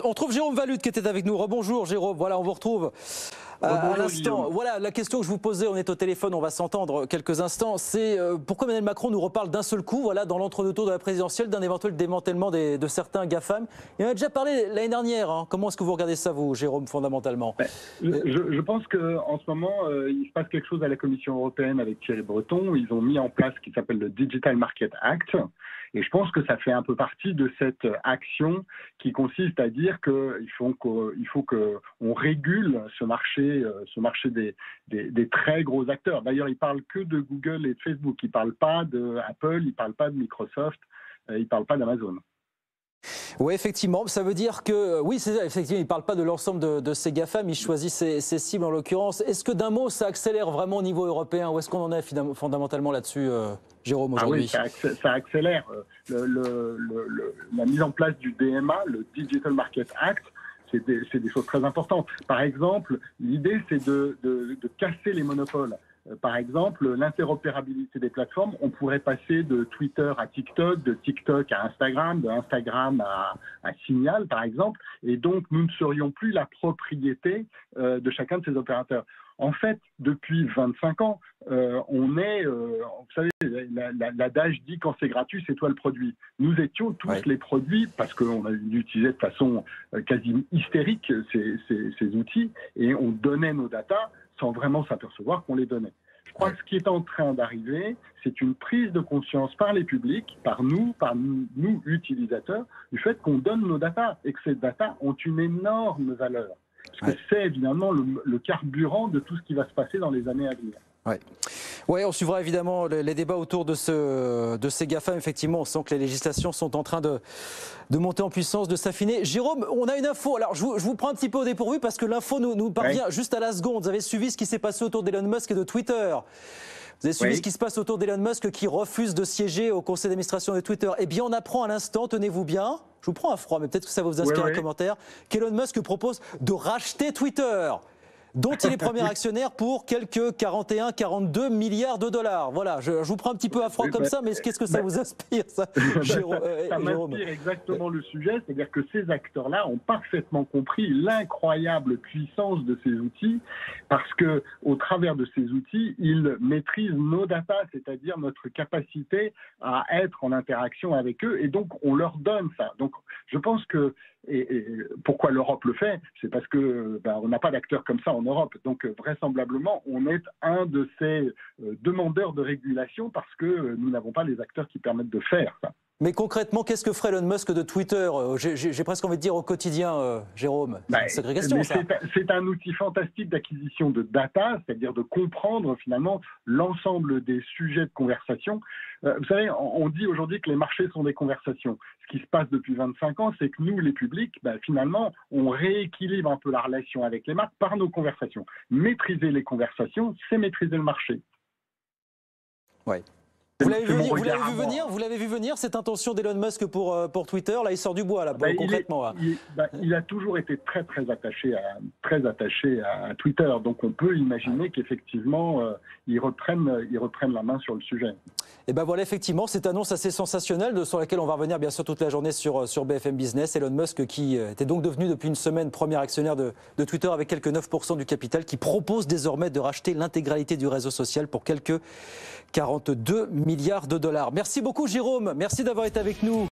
On trouve Jérôme Valute qui était avec nous. Rebonjour Jérôme, voilà on vous retrouve à l'instant. Voilà la question que je vous posais, on est au téléphone, on va s'entendre quelques instants. C'est pourquoi Emmanuel Macron nous reparle d'un seul coup, voilà, dans l'entre-deux-tours de la présidentielle, d'un éventuel démantèlement de certains GAFAM. Il en a déjà parlé l'année dernière. Hein. Comment est-ce que vous regardez ça vous, Jérôme, fondamentalement? Je pense qu'en ce moment, il se passe quelque chose à la Commission européenne avec Thierry Breton. Ils ont mis en place ce qui s'appelle le Digital Market Act. Et je pense que ça fait un peu partie de cette action qui consiste à dire qu'il faut qu'on régule ce marché des très gros acteurs. D'ailleurs, ils ne parlent que de Google et de Facebook. Ils ne parlent pas d'Apple, ils ne parlent pas de Microsoft, ils ne parlent pas d'Amazon. Oui, effectivement, ça veut dire que, oui, c'est ça, effectivement, il ne parle pas de l'ensemble de ces GAFAM, il choisit ses cibles en l'occurrence. Est-ce que d'un mot, ça accélère vraiment au niveau européen? Où est-ce qu'on en est fondamentalement là-dessus, Jérôme, aujourd'hui? Ah oui, ça accélère. La mise en place du DMA, le Digital Market Act, c'est des choses très importantes. Par exemple, l'idée, c'est de casser les monopoles. Par exemple, l'interopérabilité des plateformes, on pourrait passer de Twitter à TikTok, de TikTok à Instagram, de Instagram à Signal, par exemple, et donc nous ne serions plus la propriété de chacun de ces opérateurs. En fait, depuis 25 ans, vous savez, l'adage dit quand c'est gratuit, c'est toi le produit. Nous étions tous les produits parce qu'on a utilisé de façon quasi hystérique ces outils et on donnait nos datas sans vraiment s'apercevoir qu'on les donnait. Je crois que ce qui est en train d'arriver, c'est une prise de conscience par les publics, par nous utilisateurs, du fait qu'on donne nos datas et que ces datas ont une énorme valeur. Parce que c'est évidemment le carburant de tout ce qui va se passer dans les années à venir. Ouais, on suivra évidemment les débats autour de ces GAFAM. Effectivement, on sent que les législations sont en train de monter en puissance, de s'affiner. Jérôme, on a une info. Alors, je vous prends un petit peu au dépourvu parce que l'info nous parvient juste à la seconde. Vous avez suivi ce qui s'est passé autour d'Elon Musk et de Twitter. Vous avez suivi ce qui se passe autour d'Elon Musk qui refuse de siéger au conseil d'administration de Twitter. Eh bien, on apprend à l'instant, tenez-vous bien, je vous prends à froid, mais peut-être que ça va vous inspirer un commentaire, qu'Elon Musk propose de racheter Twitter, dont il est premier actionnaire pour quelques 41-42 milliards de dollars. Voilà, je vous prends un petit peu à froid comme ça, mais qu'est-ce que ça vous inspire, ça, Jérôme? Ça m'inspire exactement le sujet, c'est-à-dire que ces acteurs-là ont parfaitement compris l'incroyable puissance de ces outils, parce que au travers de ces outils, ils maîtrisent nos datas, c'est-à-dire notre capacité à être en interaction avec eux, et donc on leur donne ça. Donc je pense que et pourquoi l'Europe le fait, c'est parce que on n'a pas d'acteurs comme ça en Europe. Donc vraisemblablement, on est un de ces demandeurs de régulation parce que nous n'avons pas les acteurs qui permettent de faire ça. Mais concrètement, qu'est-ce que ferait Elon Musk de Twitter? J'ai presque envie de dire au quotidien, Jérôme. C'est un outil fantastique d'acquisition de data, c'est-à-dire de comprendre finalement l'ensemble des sujets de conversation. Vous savez, on dit aujourd'hui que les marchés sont des conversations. Ce qui se passe depuis 25 ans, c'est que nous, les publics, finalement, on rééquilibre un peu la relation avec les marques par nos conversations. Maîtriser les conversations, c'est maîtriser le marché. Ouais. Vous l'avez vu venir cette intention d'Elon Musk pour Twitter? Là, il sort du bois, là, concrètement. Il a toujours été très attaché à Twitter. Donc, on peut imaginer qu'effectivement, ils reprennent la main sur le sujet. Et ben voilà, effectivement, cette annonce assez sensationnelle sur laquelle on va revenir bien sûr toute la journée sur BFM Business. Elon Musk qui était donc devenu depuis une semaine premier actionnaire de Twitter avec quelques 9% du capital, qui propose désormais de racheter l'intégralité du réseau social pour quelques 42 milliards de dollars. Merci beaucoup Jérôme, merci d'avoir été avec nous.